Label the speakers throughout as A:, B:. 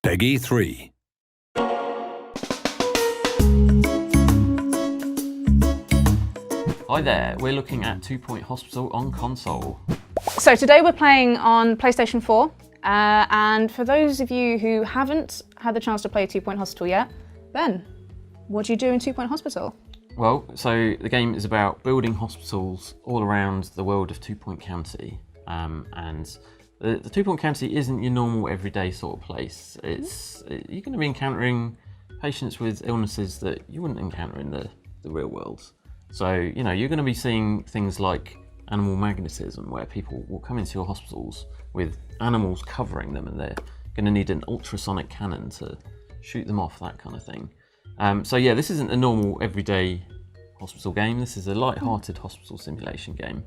A: Peggy 3.
B: Hi there, we're looking at 2 Point Hospital on console.
C: So today we're playing on PlayStation 4, and for those of you who haven't had the chance to play 2 Point Hospital yet, Ben, what do you do in 2 Point Hospital?
B: Well, so the game is about building hospitals all around the world of 2 Point County, and the 2 Point County isn't your normal everyday sort of place. You're going to be encountering patients with illnesses that you wouldn't encounter in the real world. So, you know, you're going to be seeing things like animal magnetism, where people will come into your hospitals with animals covering them and they're going to need an ultrasonic cannon to shoot them off, that kind of thing. So yeah, this isn't a normal everyday hospital game. This is a light-hearted hospital simulation game.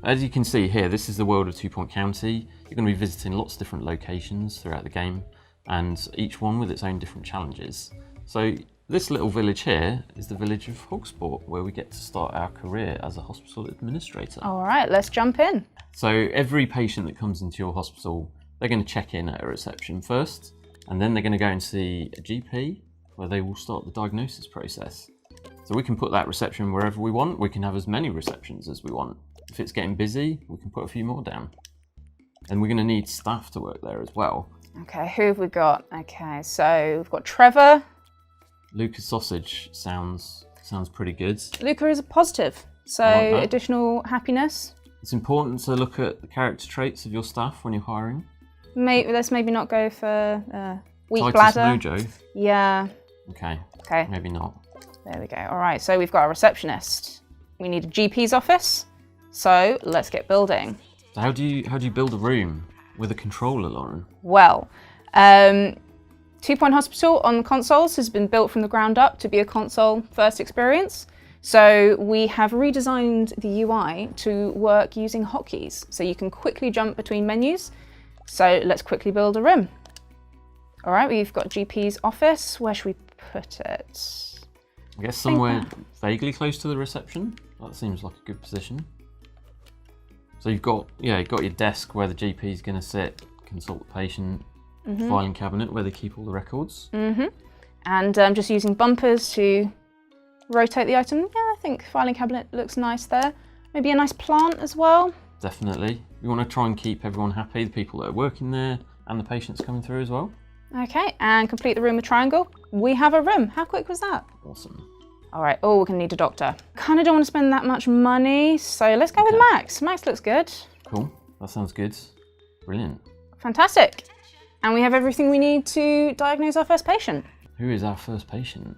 B: As you can see here, this is the world of 2 Point County. You're going to be visiting lots of different locations throughout the game, and each one with its own different challenges. So this little village here is the village of Hogsport, where we get to start our career as a hospital administrator.
C: All right, let's jump in.
B: So every patient that comes into your hospital, they're going to check in at a reception first, and then they're going to go and see a GP, where they will start the diagnosis process. So we can put that reception wherever we want. We can have as many receptions as we want. If it's getting busy, we can put a few more down. And we're going to need staff to work there as well.
C: Okay, who have we got? Okay, so we've got Trevor.
B: Lucas Sausage sounds pretty good.
C: Luca is a positive, so
B: I like that.
C: additional happiness.
B: It's important to look at the character traits of your staff when you're hiring.
C: Let's maybe not go for weak
B: Titus
C: bladder.
B: Mojo.
C: Yeah,
B: Okay,
C: okay,
B: maybe not.
C: there we go. All right, so we've got a receptionist. We need a GP's office, so let's get building.
B: So how do you build a room with a controller, Lauren?
C: Well, 2 Point Hospital on consoles has been built from the ground up to be a console first experience. So we have redesigned the UI to work using hotkeys, so you can quickly jump between menus. So let's quickly build a room. All right, we've got GP's office. Where should we put it?
B: I guess somewhere vaguely close to the reception. That seems like a good position. So you've got your desk where the GP is going to sit, consult the patient, filing cabinet where they keep all the records.
C: And I'm just using bumpers to rotate the item. Yeah, I think filing cabinet looks nice there. Maybe a nice plant as well.
B: Definitely. We want to try and keep everyone happy, the people that are working there and the patients coming through as well.
C: Okay, and complete the room with triangle. We have a room. How quick was that?
B: Awesome.
C: All right, we're gonna need a doctor. Kind of don't want to spend that much money, so let's go with Max. Max looks good.
B: Cool. That sounds good. Brilliant.
C: Fantastic. And we have everything we need to diagnose our first patient.
B: Who is our first patient?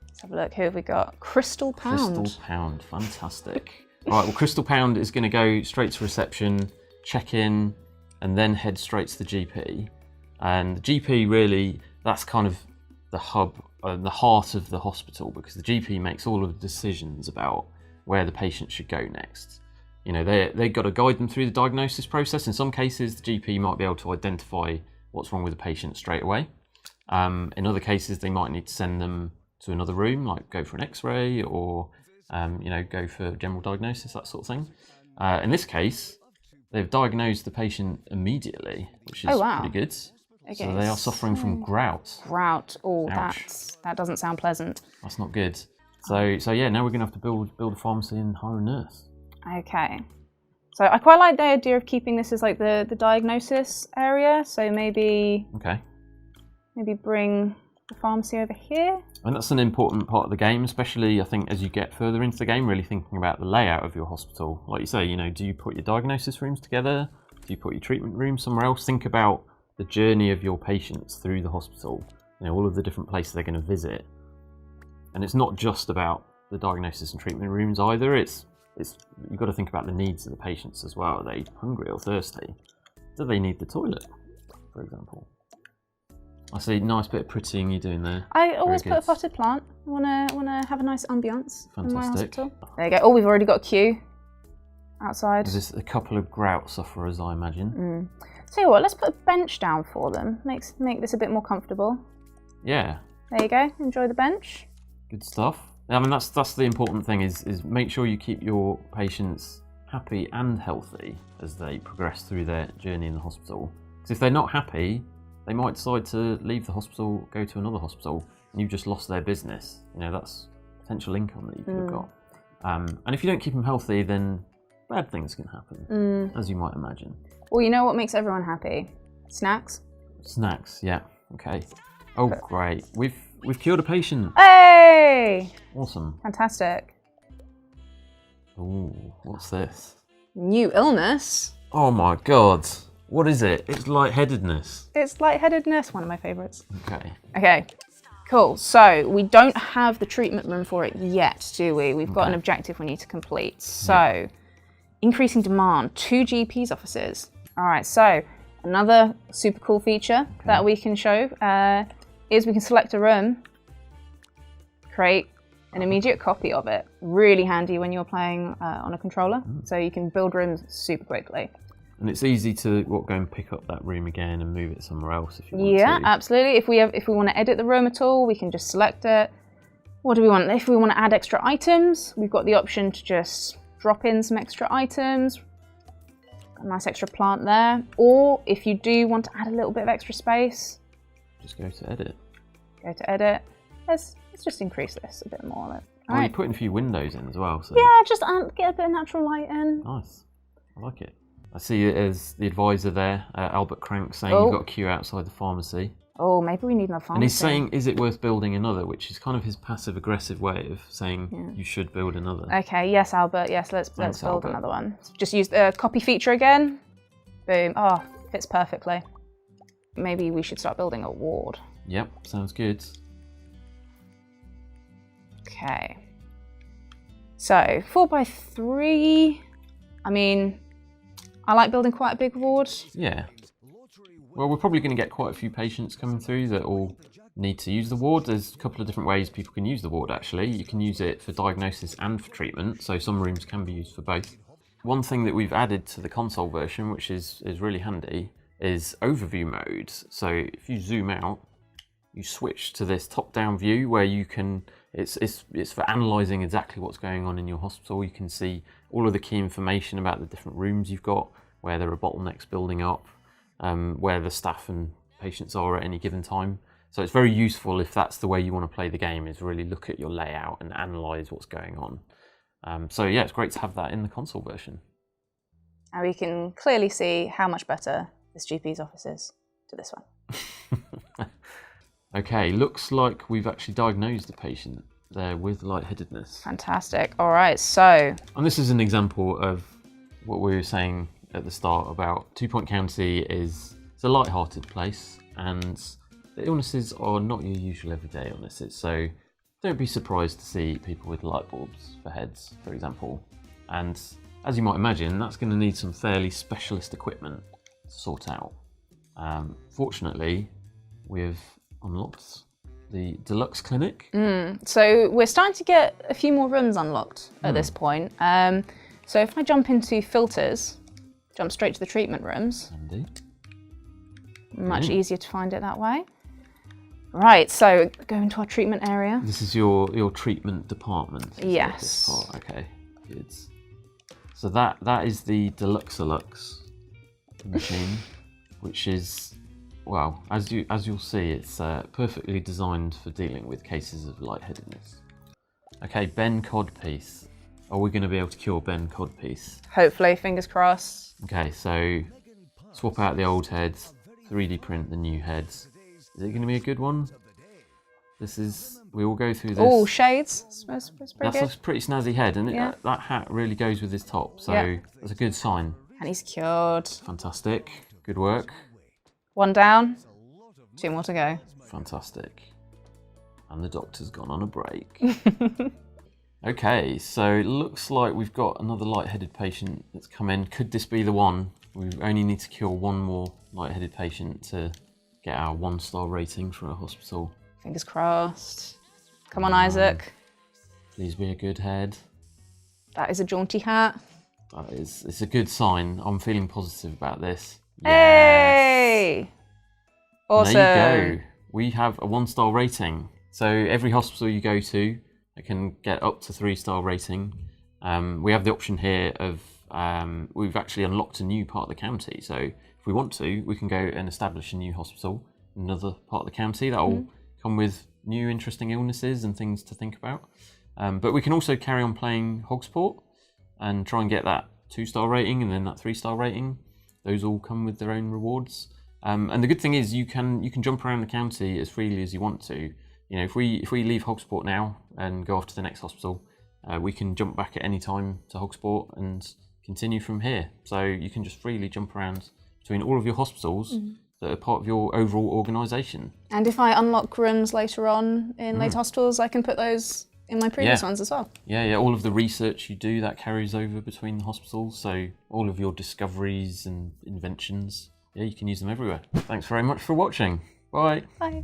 C: Let's have a look. Who have we got? Crystal Pound.
B: Crystal Pound. Fantastic. All right, well, Crystal Pound is going to go straight to reception, check in, and then head straight to the GP. And the GP really, that's kind of the hub, the heart of the hospital, because the GP makes all of the decisions about where the patient should go next. You know, they've got to guide them through the diagnosis process. In some cases, the GP might be able to identify what's wrong with the patient straight away. In other cases, they might need to send them to another room, like go for an X-ray or, go for general diagnosis, that sort of thing. In this case, they've diagnosed the patient immediately, which is pretty good.
C: Okay,
B: So they are suffering from grout.
C: Grout. Oh,
B: Ouch.
C: that doesn't sound pleasant.
B: That's not good. So yeah, now we're going to have to build a pharmacy and hire a nurse.
C: Okay. So I quite like the idea of keeping this as like the diagnosis area. So maybe
B: Okay.
C: bring the pharmacy over here.
B: And that's an important part of the game, especially I think as you get further into the game, really thinking about the layout of your hospital. Like you say, do you put your diagnosis rooms together? Do you put your treatment room somewhere else? Think about the journey of your patients through the hospital, all of the different places they're going to visit. And it's not just about the diagnosis and treatment rooms either. It's you've got to think about the needs of the patients as well. Are they hungry or thirsty? Do they need the toilet, for example? I see a nice bit of prettying you're doing there.
C: I always
B: Very
C: put a
B: good.
C: potted plant. I wanna have a nice ambience in my
B: Fantastic.
C: hospital. There you go. Oh, we've already got a queue outside.
B: There's a couple of grout sufferers, I imagine.
C: Tell you what, let's put a bench down for them. Make this a bit more comfortable.
B: Yeah,
C: There you go. Enjoy the bench.
B: good stuff. I mean, that's the important thing is make sure you keep your patients happy and healthy as they progress through their journey in the hospital. Because if they're not happy, they might decide to leave the hospital, go to another hospital, and you've just lost their business. You know, that's potential income that you could have got. And if you don't keep them healthy, then bad things can happen, as you might imagine.
C: Well, you know what makes everyone happy? Snacks.
B: Snacks, yeah, okay. Oh, great. We've cured a patient.
C: Hey!
B: Awesome.
C: Fantastic.
B: Ooh, what's this?
C: New illness.
B: Oh my god. What is it? It's lightheadedness.
C: It's lightheadedness, one of my favourites.
B: Okay.
C: Okay, cool. So we don't have the treatment room for it yet, do we? We've got an objective we need to complete. So, increasing demand, 2 GPs offices. All right, so another super cool feature that we can show is we can select a room, create an immediate copy of it. Really handy when you're playing on a controller, so you can build rooms super quickly.
B: And it's easy to go and pick up that room again and move it somewhere else if you want to.
C: Yeah, absolutely. If we want to edit the room at all, we can just select it. What do we want? If we want to add extra items, we've got the option to just drop in some extra items. A nice extra plant there. Or if you do want to add a little bit of extra space,
B: just go to edit.
C: Go to edit. Let's just increase this a bit more.
B: You're putting a few windows in as well. So.
C: Yeah, just get a bit of natural light in.
B: Nice. I like it. I see it as the advisor there, Albert Crank, saying you've got a queue outside the pharmacy.
C: Oh, maybe we need another pharmacy.
B: And he's saying, is it worth building another? Which is kind of his passive-aggressive way of saying you should build another.
C: Okay, yes, Albert. Yes, let's build another one. Just use the copy feature again. Boom. Oh, fits perfectly. Maybe we should start building a ward.
B: Yep, sounds good.
C: Okay. So, 4x3. I mean, I like building quite a big ward.
B: Yeah. Well, we're probably going to get quite a few patients coming through that all need to use the ward. There's a couple of different ways people can use the ward, actually. You can use it for diagnosis and for treatment, so some rooms can be used for both. One thing that we've added to the console version, which is really handy, is overview mode. So if you zoom out, you switch to this top-down view where you can, it's for analysing exactly what's going on in your hospital. You can see all of the key information about the different rooms you've got, where there are bottlenecks building up, where the staff and patients are at any given time. So it's very useful if that's the way you want to play the game, is really look at your layout and analyse what's going on. So yeah, it's great to have that in the console version.
C: And we can clearly see how much better this GP's office is to this one.
B: Okay, looks like we've actually diagnosed the patient there with lightheadedness.
C: Fantastic. All right, so...
B: And this is an example of what we were saying at the start about 2 Point County it's a light-hearted place, and the illnesses are not your usual everyday illnesses, so don't be surprised to see people with light bulbs for heads, for example. And as you might imagine, that's going to need some fairly specialist equipment to sort out. Fortunately, we've unlocked the deluxe clinic.
C: So we're starting to get a few more rooms unlocked at this point. So if I jump into filters, jump straight to the treatment rooms.
B: Handy.
C: Much easier to find it that way. Right, so go into our treatment area.
B: This is your treatment department.
C: Yes.
B: This part. Okay, good. So that is the Deluxelux machine, which is, well, as you'll see, it's perfectly designed for dealing with cases of lightheadedness. Okay, Ben Codpiece. Are we going to be able to cure Ben Codpiece?
C: Hopefully, fingers crossed.
B: Okay, so swap out the old heads, 3D print the new heads. Is it going to be a good one? We will go through this.
C: Oh, shades. That's pretty good.
B: That's a pretty snazzy head, and that hat really goes with his top, so that's a good sign.
C: And he's cured.
B: Fantastic. Good work.
C: 1 down, 2 more to go.
B: Fantastic. And the doctor's gone on a break. Okay, so it looks like we've got another lightheaded patient that's come in. Could this be the one? We only need to cure 1 more lightheaded patient to get our 1-star rating for a hospital.
C: Fingers crossed. Come on, Isaac.
B: Please be a good head.
C: That is a jaunty hat.
B: It's a good sign. I'm feeling positive about this.
C: Hey!
B: Yes.
C: Awesome.
B: There you go. We have a 1-star rating. So every hospital you go to, it can get up to 3-star rating. We have the option here of, we've actually unlocked a new part of the county. So if we want to, we can go and establish a new hospital another part of the county. That'll come with new interesting illnesses and things to think about. But we can also carry on playing Hogsport and try and get that 2-star rating and then that 3-star rating. Those all come with their own rewards. And the good thing is you can jump around the county as freely as you want to. You know, if we leave Hogsport now and go off to the next hospital, we can jump back at any time to Hogsport and continue from here. So you can just freely jump around between all of your hospitals that are part of your overall organisation.
C: And if I unlock rooms later on in later hospitals, I can put those in my previous ones as well.
B: Yeah, all of the research you do, that carries over between the hospitals. So all of your discoveries and inventions, you can use them everywhere. Thanks very much for watching. Bye.
C: Bye.